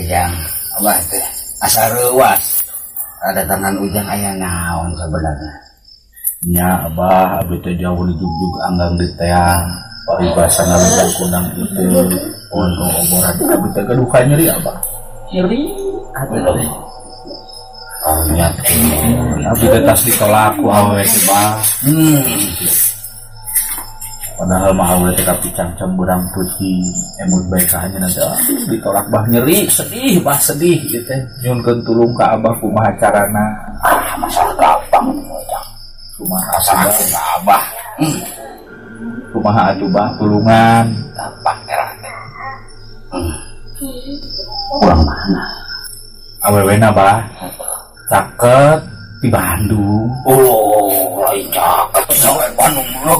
yang abah teh asa reuwas ada tangan ujang aya naon sebenarnya. Nya abah abdi teh jauh dijugjug anggang di teang paribasana ujang kunang itu pohon oboran abdi teh duka nyeri abah. Nyeri abdi teh. Nya Abdi teh tas ditolak ku awewe teh bah. Padahal mah awewe teh kapicang camburang putih emut bae ka hanya nanti ditolak bah nyeri sedih bah sedih ieu teh nyunkeun tulung ka abah kumaha carana. Masalah gampang ujang. Kumaha Masalah ka abah. Kumaha atuh bah tulungan Gampang erah teh. Urang mana? awewena bah caket di Bandung. Oh, lain cakep sampai Bandung lu.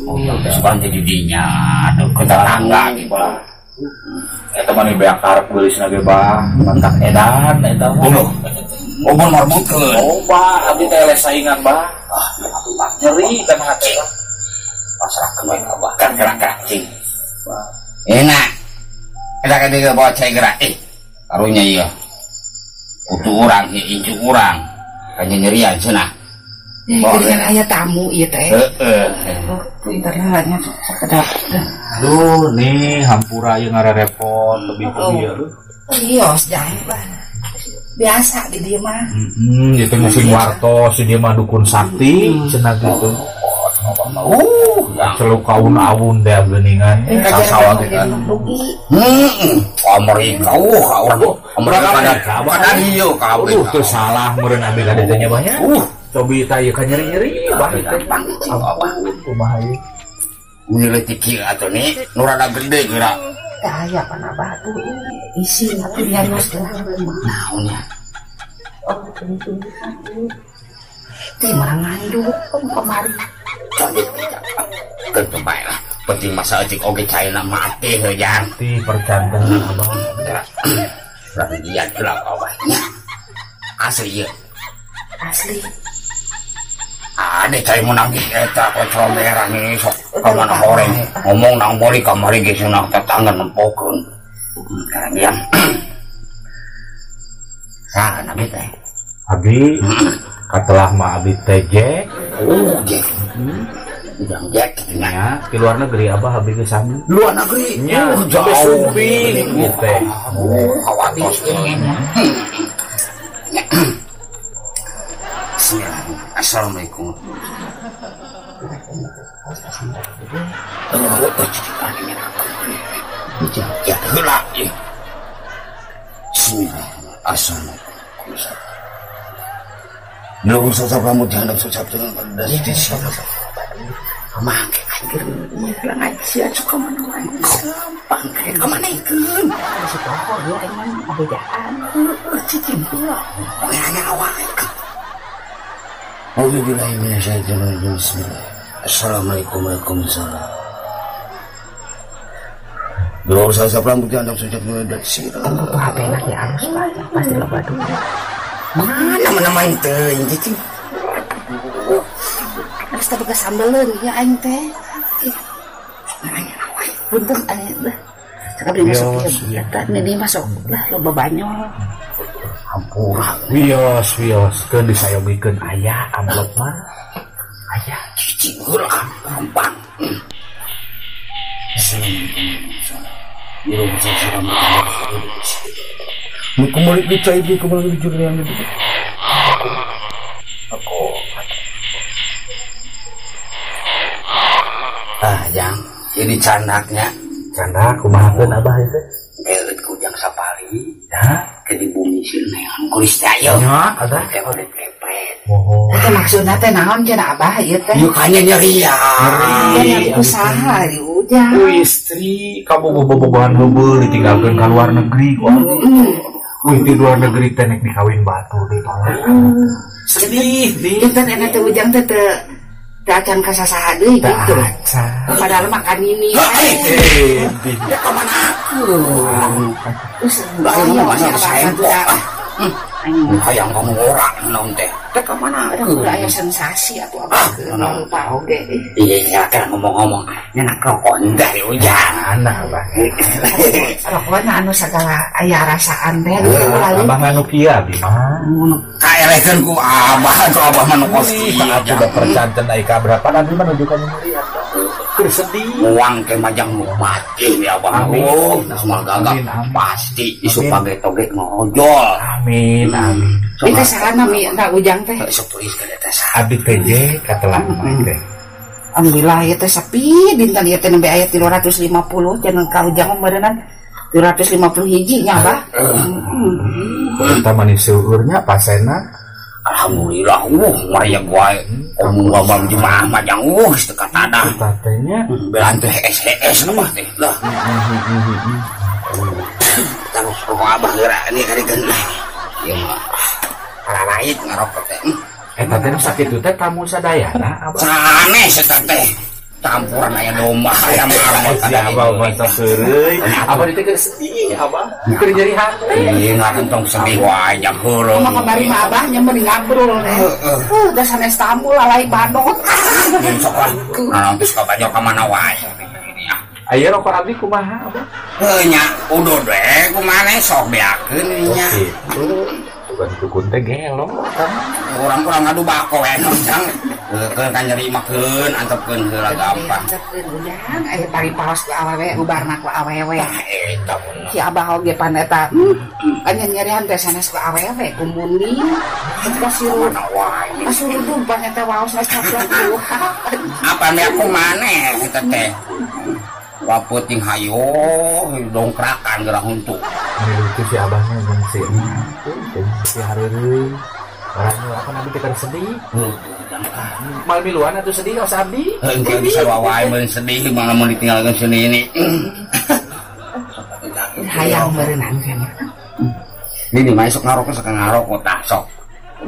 Oh, seban jadi dinya, ke tetangga gitu. Eta mah nih beak karep geulisna ge bah, mantak edan eta mah. Oh, marbutkeun. Oh, bah, abdi teh eleh saingan bah. Ah, Nyeri kan hati. pasrah ke bae abah kan gerak-gerak cing. Enak. Eta ka dieu bawa cai gerak karunya ieu. Kudu urang injuk urang. Kanya nyerian cenah. Kan aya tamu ieu teh. Heeh. Pinter hanya sekedap. Aduh, nih hampura yang ngarerepot lebih ke dia. Ios jangan bah. Biasa di dia mah. Itu musim warto si dia mah dukun sakti cenah gitu. Celuk kaun awun deh geningan. Sasawa teh kan. Amri kau amri kada dieu kabeh. Terus salah meureun abdi ka dieu nya banyak. Cobi tah ieu ka nyeri-nyeri bah teh. Kumaha ieu? Nilai tiki atau nih nurada gede gerak. Kaya pana batu isi tapi nyanyos lah. Naonnya? Oh, tentu. Ti marangan dulu kemari. Tentu baik lah. Penting masa ecik oge caina mati heujan. Ti percanten abang. Berarti dia gelap awalnya. Asli ya. Asli. Ada cai menangis eta kontrol merah nih sok kamana horeng ngomong nang boli kamari ge sunah tetangga nempokeun. Kalian. Saha nabi teh? Abi katelah mah abi TJ. Oh, jek. Udang jek Ya, di luar negeri abah abi ke sana. luar negeri. Nya, jauh sumping gitu. Awatos ini. Assalamualaikum. Ya heula. Bismillahirrahmanirrahim. Assalamualaikum. Belum susah kamu dihandap susah dengan dari siapa? Mangke anjir hilang aja suka mana wae. Gampang kayak kemana ikeun? Si pokok ya emang abejaan. Cicing pula. Pengen awak. Auzubillahi minasyaitonir rajim. Bismillah. Assalamualaikum warahmatullahi. Dua usah rambut janda sejak dari sirah. Tentu tuh HP lagi harus banyak pasti loba dulu. Mana main teh cicing. Harus tapi kesambeleun ya aing teh. Punten aing teh. Sakabri masuk ya. Eta ini masuk lah loba banyol. Hampura. Wios keun disayogikeun aya amplop mah. Aya Cicing heula gampang. Yo saya rambut janda. Kembali dicai kembali dijurang itu. Aku yang ini candaknya canda kumahakeun abah itu. elit kujang sapari Ya, ke di bumi silnean kulis dayo nya ada. elit kepret Oh. Eta maksudna teh naon cenah abah ieu teh? yukanya nyerian Yang usaha di ujang. Istri kamu bobogohan heubeul ditinggalkeun ka luar negeri ku abdi. Di luar negeri teh nek dikawin batu ditolak. Sedih, Kita enak teh ujang teh teu acan kasasaha deui gitu. Padahal makan ini. ya kemana aku Terus nggak ada masalah saya hayang kamu orang naon teh. Teh ka mana ada aya sensasi atuh abah lupa oge. Iya kan ngomong-ngomong nyenak rokok dari ujang. Anak abah. Rokokna anu sagala aya rasaan teh Abah nganu kieu abdi mah. Kaerekeun ku abah atuh abah mah nu kos kieu. Aku udah percanten ai ka berapa nanti mah nuju ka nyerian. Keur sedih. Uang ke majang nu mati ya abah. Oh, semua gagak pasti isu page-toge ngojol. Amin amin. Itu salah mi entah ujang teh. Sepuris ka eta Abdi teh je katelan teh. Alhamdulillah ieu teh sepi dinten ieu teh nembe aya 350 cenah ka ujang meureunna 350 hiji nya Abah. Eta mah seueurnya pasena. Alhamdulillah, maya gua omong babam di mah majang geus teu katada. Tatenya Belan teh SHS mah teh lah. Terus rokok abah geura ini karikeun lah. Ieu mah lain ngarokok teh. eta teh sakitu teh tamu sadayana abah. Sanes eta teh. Campuran aya domba aya marmot Ya abah masa seureuy. Abah teh keur sedih abah. Keur nyeri hati. Ih ngantong sedih wae jam heureuh. Mah kamari mah Abah nya meuli ngabrol teh. Da sanes tamu lalai badot. Sok lah. Nah, terus ka banyak ka mana wae. Aya rokok abdi kumaha abah? Heuh nya udah deh kumaha sok beakeun nya. Bukan dukun teh gelo kan. Urang-urang ngadu bako we nang. Keun kan nyeri makeun antepkeun heula gampang. Antepkeun ujang aya pari paos ku awewe ubarna ku awewe. Eta Si Abah oge pan eta anya nyerian teh sanes ku awewe ku mundi. Kasiru mana wae. kasiru dumpan eta waos na caklat Tuhan. Apa nih aku maneh eta teh. Waputing hayo dongkrakan gerah untuk. Itu si abahnya jeung si hareureum. Orangnya apa nanti kita sedih. Mal miluan atuh sedih os abdi. Heuh bisa wae mun sedih malah mun ditinggalkeun sini ini. Hayang berenang kan. Ini mah sok ngarokok sok ngarokok tah sok.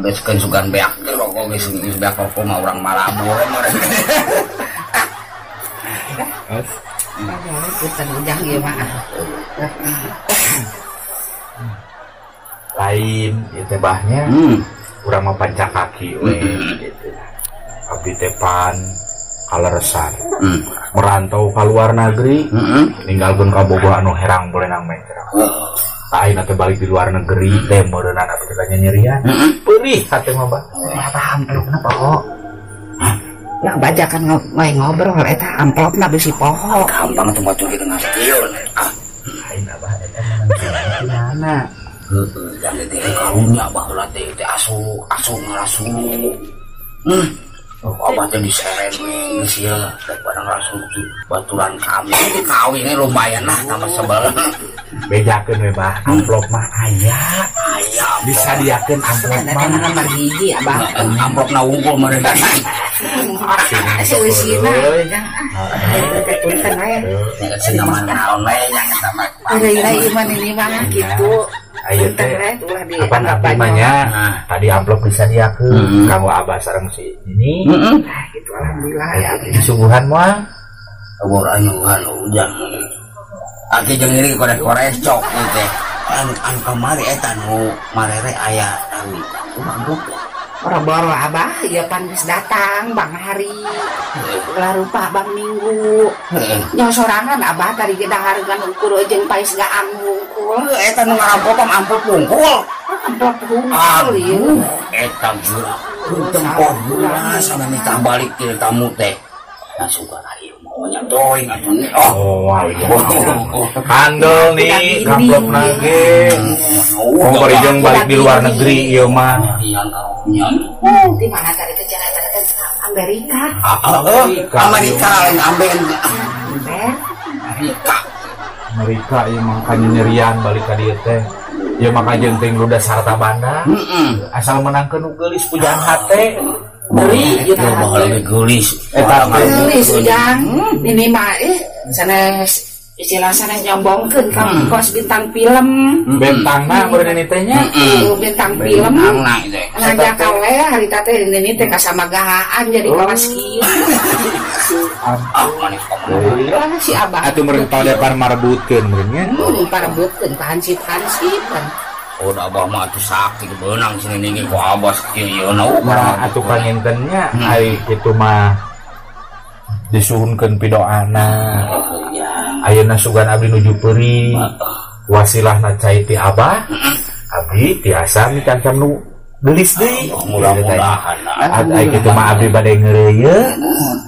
Udah sekeun sugan beak rokok geus beak rokok mah urang malabur. Punten ujang ieu mah. Lain ieu teh bahnya. Urang mah pancak kaki we gitu. Abdi teh pan kaleresan. Merantau ka luar negeri. Ninggalkeun ka bogoh anu herang boleh nang meter. Ayeuna teh balik di luar negeri teh meureunna abdi teh nyerian. Peurih hate mah bah. Paham kenapa kok? Ya bajakan ngobrol eta amplopna bisi poho. Gampang tuh batu kita ngastiun. Lain abah eta mana? Heeh, dan teh karunya baheula teh asuh ngarasu. Abah teh diseret we sia daripada ngarasu baturan kami dikawinnya lumayan lah tambah sebel. Bedakeun we bah, amplop mah aya. Bisa diakeun amplop mah nomor hiji Abah. Amplopna unggul mereka. Seusina. Punten we. Cenah mah naon we nya eta mah. Ira ieu mah ini mah kitu. Ayo teh apa namanya tadi amplop bisa diakeun kamu abah sareng si ini gitu alhamdulillah ya subuhan mah Abor anyuhan ujang. Aki jeung ieu korek-korek cok teh. An kamari eta nu marere aya tawi. Mabuk. Boro-boro Abah ya pan geus datang Bang hari. Larupa Bang Minggu. Nya sorangan Abah tadi ge dahareungan ukur jeung pais gaan hungkul. Eta nu ngarampok amplop pungkul. Amplop hungkul ieu. Eta gila. Tempor gula sama minta balik ke tamu teh. Langsung ka ari maunya doing atuh. oh handel nih amplop nage kompor jeung balik di luar negeri ieu mah yang karunya. Di mana tadi teh jalan Amerika. Amerika lain amben. Amerika ieu mah kanya nyerian balik ka dieu teh. Ieu mah kajeng teh luda sarta banda. Asal menangkeun nu geulis pujaan hate. Beri Itu bakal lebih gelis. Eta gelis ujang. Ini mah sanes istilah sanes nyombongkeun ka kos bintang film. Bentangna meureun ini teh nya. Bintang film. Bentangna itu. Ngajak kawe harita teh ini teh kasamagahaan jadi kawas kieu. Manis kamu. Si Abah. Atuh meureun pada pan marebutkeun meureun nya. Parebutkeun ka hansip-hansip kan. udah abah mah atuh sakit beunang sini niki ku abah kieu nauk nah atuh pangintennya ai kitu mah disuhunkeun pidoana ayeuna sugan abdi nuju peuri wasilahna cai ti abah abdi tiasa mikan nu gelis deui mudah-mudahan ai kitu mah abdi bade ngeureuyeuh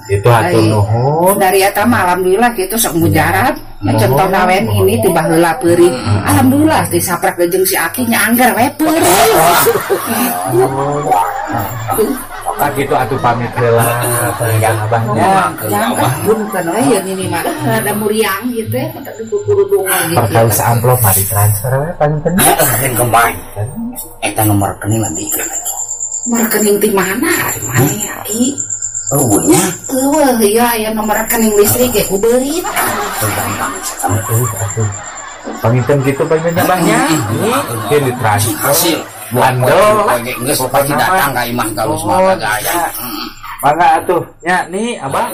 itu hatur nuhun dari eta mah alhamdulillah kitu sok mujarab contoh nawen ini tiba heula peuri alhamdulillah ti saprak jeung si Aki nya anggar we peuri tak gitu atuh pamit heula panjang abahnya yang bukan we ya ini mah ada muriang gitu ya tak dikurudungan gitu perkawis amplop mah ditransfer we panten yang kembali eta nomor rekening nanti iklan aja nomor rekening di mana ya I nya iya aya nomor rekening listrik ya ku beurit panginten gitu panjenengan abahnya ieu ditransfer Ando, geus pasti datang ka imah ka Wisma Gaya. Mangga atuh nya nih abah